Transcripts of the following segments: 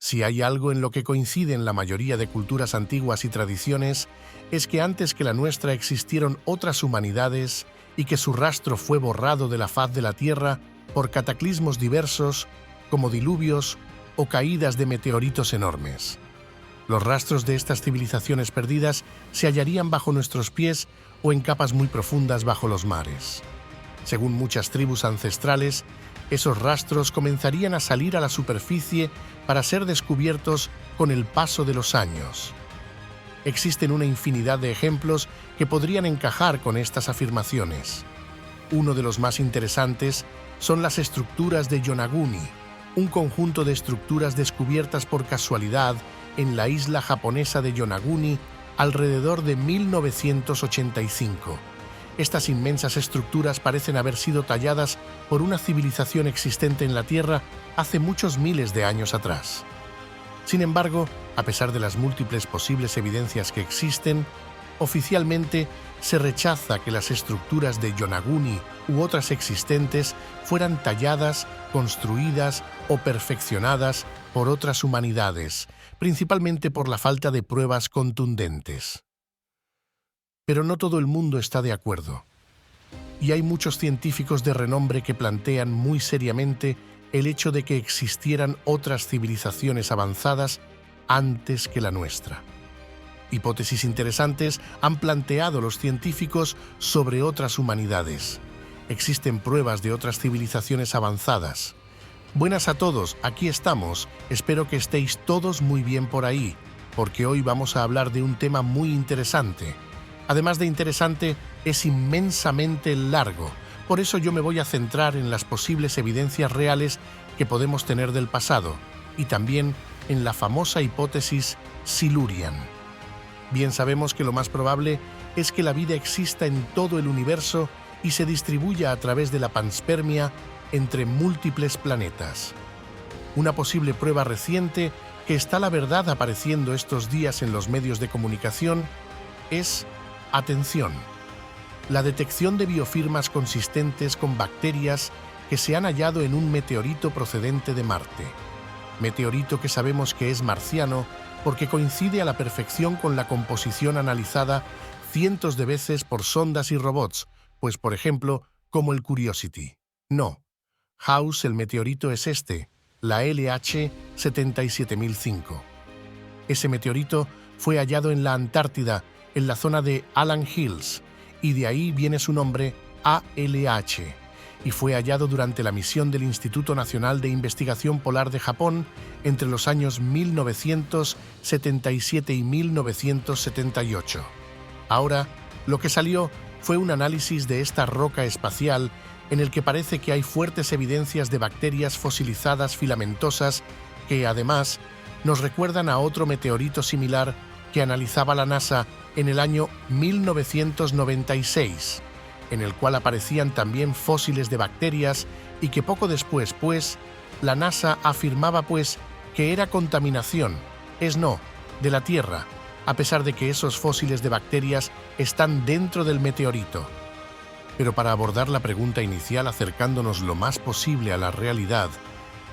Si hay algo en lo que coinciden la mayoría de culturas antiguas y tradiciones, es que antes que la nuestra existieron otras humanidades y que su rastro fue borrado de la faz de la Tierra por cataclismos diversos, como diluvios o caídas de meteoritos enormes. Los rastros de estas civilizaciones perdidas se hallarían bajo nuestros pies o en capas muy profundas bajo los mares. Según muchas tribus ancestrales, esos rastros comenzarían a salir a la superficie para ser descubiertos con el paso de los años. Existen una infinidad de ejemplos que podrían encajar con estas afirmaciones. Uno de los más interesantes son las estructuras de Yonaguni, un conjunto de estructuras descubiertas por casualidad en la isla japonesa de Yonaguni alrededor de 1985. Estas inmensas estructuras parecen haber sido talladas por una civilización existente en la Tierra hace muchos miles de años atrás. Sin embargo, a pesar de las múltiples posibles evidencias que existen, oficialmente se rechaza que las estructuras de Yonaguni u otras existentes fueran talladas, construidas o perfeccionadas por otras humanidades, principalmente por la falta de pruebas contundentes. Pero no todo el mundo está de acuerdo, y hay muchos científicos de renombre que plantean muy seriamente el hecho de que existieran otras civilizaciones avanzadas antes que la nuestra. Hipótesis interesantes han planteado los científicos sobre otras humanidades. Existen pruebas de otras civilizaciones avanzadas. Buenas a todos, aquí estamos. Espero que estéis todos muy bien por ahí, porque hoy vamos a hablar de un tema muy interesante. Además de interesante, es inmensamente largo. Por eso yo me voy a centrar en las posibles evidencias reales que podemos tener del pasado y también en la famosa hipótesis Silurian. Bien sabemos que lo más probable es que la vida exista en todo el universo y se distribuya a través de la panspermia entre múltiples planetas. Una posible prueba reciente que está la verdad apareciendo estos días en los medios de comunicación es, atención, la detección de biofirmas consistentes con bacterias que se han hallado en un meteorito procedente de Marte. Meteorito que sabemos que es marciano porque coincide a la perfección con la composición analizada cientos de veces por sondas y robots, pues por ejemplo, como el Curiosity. No, House, el meteorito es este, la LH 77005. Ese meteorito fue hallado en la Antártida, en la zona de Allan Hills, y de ahí viene su nombre ALH, y fue hallado durante la misión del Instituto Nacional de Investigación Polar de Japón entre los años 1977 y 1978. Ahora, lo que salió fue un análisis de esta roca espacial en el que parece que hay fuertes evidencias de bacterias fosilizadas filamentosas que, además, nos recuerdan a otro meteorito similar que analizaba la NASA en el año 1996, en el cual aparecían también fósiles de bacterias y que poco después, la NASA afirmaba, que era contaminación, de la Tierra, a pesar de que esos fósiles de bacterias están dentro del meteorito. Pero para abordar la pregunta inicial acercándonos lo más posible a la realidad,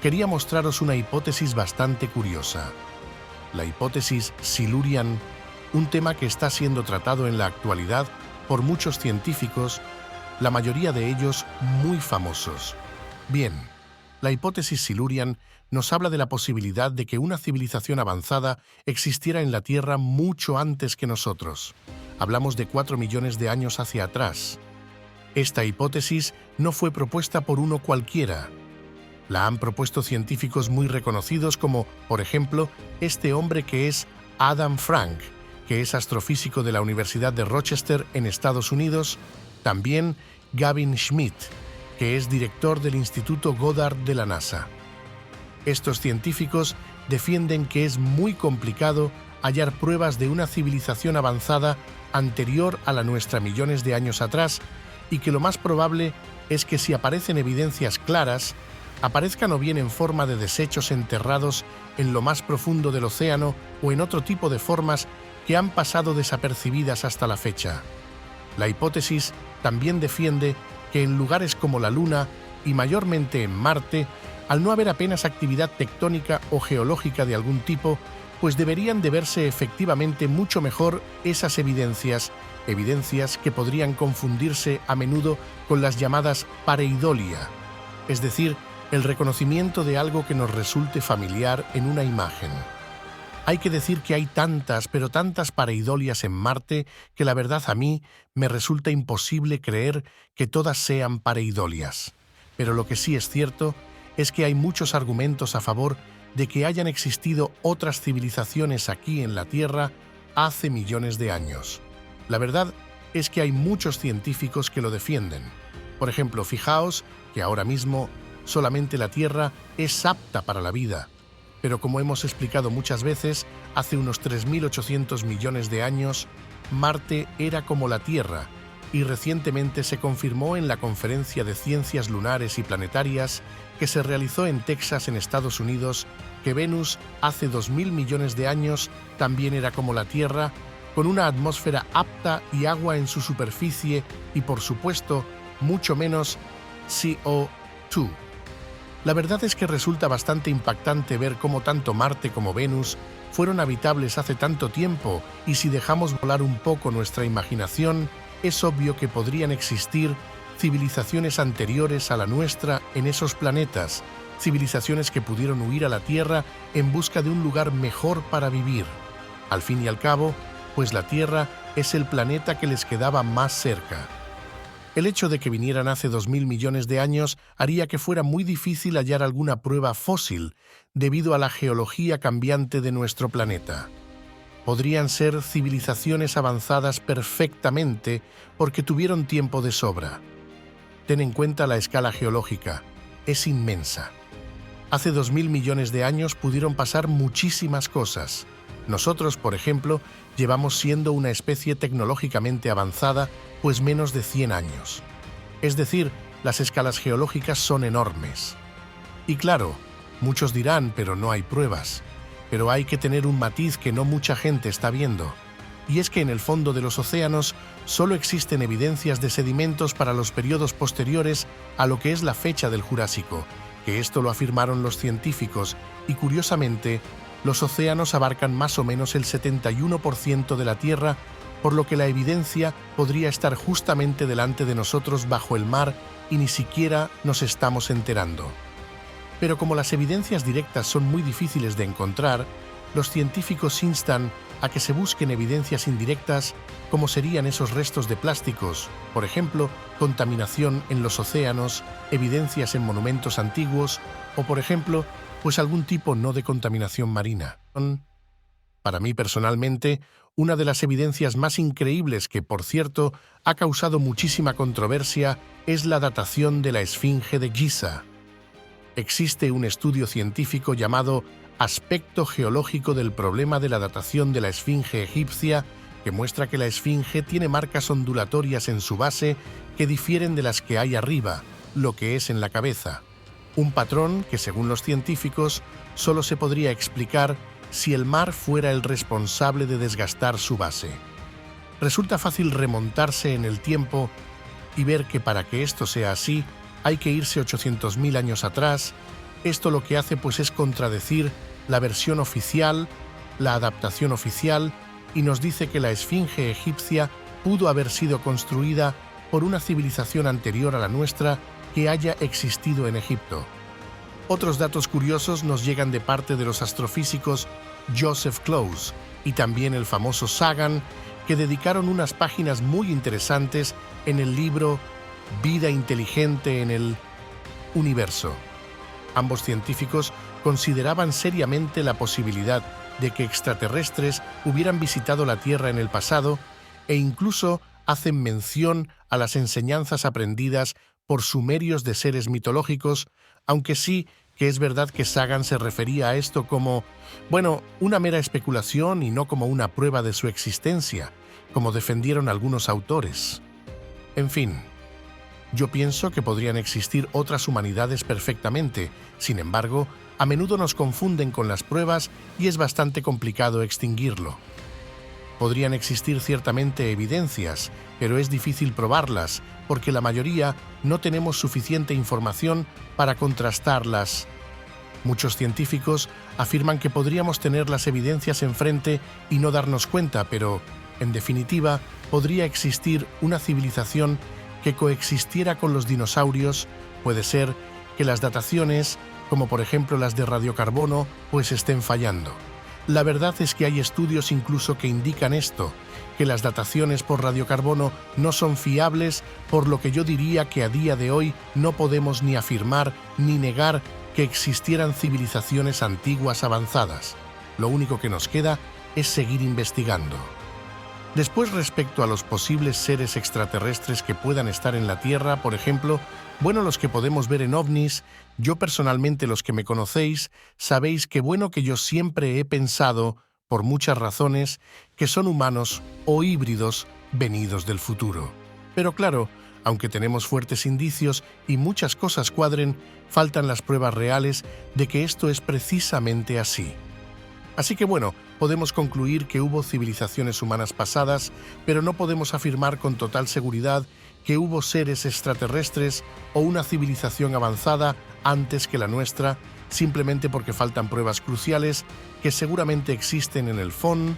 quería mostraros una hipótesis bastante curiosa. La hipótesis Silurian, un tema que está siendo tratado en la actualidad por muchos científicos, la mayoría de ellos muy famosos. Bien, la hipótesis Silurian nos habla de la posibilidad de que una civilización avanzada existiera en la Tierra mucho antes que nosotros. Hablamos de 4 millones de años hacia atrás. Esta hipótesis no fue propuesta por uno cualquiera. La han propuesto científicos muy reconocidos como, por ejemplo, este hombre que es Adam Frank, que es astrofísico de la Universidad de Rochester en Estados Unidos, también Gavin Schmidt, que es director del Instituto Goddard de la NASA. Estos científicos defienden que es muy complicado hallar pruebas de una civilización avanzada anterior a la nuestra millones de años atrás y que lo más probable es que si aparecen evidencias claras, aparezcan o bien en forma de desechos enterrados en lo más profundo del océano o en otro tipo de formas que han pasado desapercibidas hasta la fecha. La hipótesis también defiende que en lugares como la Luna y mayormente en Marte Al no haber apenas actividad tectónica o geológica de algún tipo, pues deberían de verse efectivamente mucho mejor esas evidencias que podrían confundirse a menudo con las llamadas pareidolia, es decir, el reconocimiento de algo que nos resulte familiar en una imagen. Hay que decir que hay tantas, pero tantas pareidolias en Marte que la verdad a mí me resulta imposible creer que todas sean pareidolias. Pero lo que sí es cierto es que hay muchos argumentos a favor de que hayan existido otras civilizaciones aquí en la Tierra hace millones de años. La verdad es que hay muchos científicos que lo defienden. Por ejemplo, fijaos que ahora mismo solamente la Tierra es apta para la vida. Pero como hemos explicado muchas veces, hace unos 3.800 millones de años, Marte era como la Tierra, y recientemente se confirmó en la Conferencia de Ciencias Lunares y Planetarias que se realizó en Texas, en Estados Unidos, que Venus hace 2.000 millones de años también era como la Tierra, con una atmósfera apta y agua en su superficie y, por supuesto, mucho menos CO2. La verdad es que resulta bastante impactante ver cómo tanto Marte como Venus fueron habitables hace tanto tiempo, y si dejamos volar un poco nuestra imaginación, es obvio que podrían existir civilizaciones anteriores a la nuestra en esos planetas, civilizaciones que pudieron huir a la Tierra en busca de un lugar mejor para vivir. Al fin y al cabo, pues la Tierra es el planeta que les quedaba más cerca. El hecho de que vinieran hace 2.000 millones de años haría que fuera muy difícil hallar alguna prueba fósil debido a la geología cambiante de nuestro planeta. Podrían ser civilizaciones avanzadas perfectamente porque tuvieron tiempo de sobra. Ten en cuenta la escala geológica, es inmensa. Hace 2.000 millones de años pudieron pasar muchísimas cosas. Nosotros, por ejemplo, llevamos siendo una especie tecnológicamente avanzada pues menos de 100 años. Es decir, las escalas geológicas son enormes. Y claro, muchos dirán, pero no hay pruebas. Pero hay que tener un matiz que no mucha gente está viendo. Y es que en el fondo de los océanos solo existen evidencias de sedimentos para los periodos posteriores a lo que es la fecha del Jurásico, que esto lo afirmaron los científicos, y curiosamente, los océanos abarcan más o menos el 71% de la Tierra, por lo que la evidencia podría estar justamente delante de nosotros bajo el mar y ni siquiera nos estamos enterando. Pero como las evidencias directas son muy difíciles de encontrar, los científicos instan a que se busquen evidencias indirectas, como serían esos restos de plásticos, por ejemplo, contaminación en los océanos, evidencias en monumentos antiguos o, por ejemplo, pues algún tipo no de contaminación marina. Para mí personalmente, una de las evidencias más increíbles que, por cierto, ha causado muchísima controversia es la datación de la Esfinge de Giza. Existe un estudio científico llamado Aspecto geológico del problema de la datación de la Esfinge egipcia, que muestra que la Esfinge tiene marcas ondulatorias en su base que difieren de las que hay arriba, lo que es en la cabeza. Un patrón que, según los científicos, solo se podría explicar si el mar fuera el responsable de desgastar su base. Resulta fácil remontarse en el tiempo y ver que para que esto sea así hay que irse 800.000 años atrás. Esto lo que hace pues es contradecir la versión oficial, la adaptación oficial, y nos dice que la Esfinge egipcia pudo haber sido construida por una civilización anterior a la nuestra que haya existido en Egipto. Otros datos curiosos nos llegan de parte de los astrofísicos Joseph Close y también el famoso Sagan, que dedicaron unas páginas muy interesantes en el libro Vida inteligente en el universo. Ambos científicos consideraban seriamente la posibilidad de que extraterrestres hubieran visitado la Tierra en el pasado e incluso hacen mención a las enseñanzas aprendidas por sumerios de seres mitológicos, aunque sí que es verdad que Sagan se refería a esto como, una mera especulación y no como una prueba de su existencia, como defendieron algunos autores. En fin, yo pienso que podrían existir otras humanidades perfectamente, sin embargo, a menudo nos confunden con las pruebas y es bastante complicado extinguirlo. Podrían existir ciertamente evidencias, pero es difícil probarlas, porque la mayoría no tenemos suficiente información para contrastarlas Muchos científicos afirman que podríamos tener las evidencias enfrente y no darnos cuenta, pero, en definitiva, podría existir una civilización que coexistiera con los dinosaurios. Puede ser que las dataciones, como por ejemplo las de radiocarbono, pues estén fallando. La verdad es que hay estudios incluso que indican esto, que las dataciones por radiocarbono no son fiables, por lo que yo diría que a día de hoy no podemos ni afirmar ni negar que existieran civilizaciones antiguas avanzadas. Lo único que nos queda es seguir investigando. Después, respecto a los posibles seres extraterrestres que puedan estar en la Tierra, por ejemplo, los que podemos ver en ovnis, yo personalmente, los que me conocéis, sabéis que que yo siempre he pensado, por muchas razones, que son humanos o híbridos venidos del futuro. Pero claro, aunque tenemos fuertes indicios y muchas cosas cuadren, faltan las pruebas reales de que esto es precisamente así. Así que podemos concluir que hubo civilizaciones humanas pasadas, pero no podemos afirmar con total seguridad que hubo seres extraterrestres o una civilización avanzada antes que la nuestra, simplemente porque faltan pruebas cruciales que seguramente existen en el fondo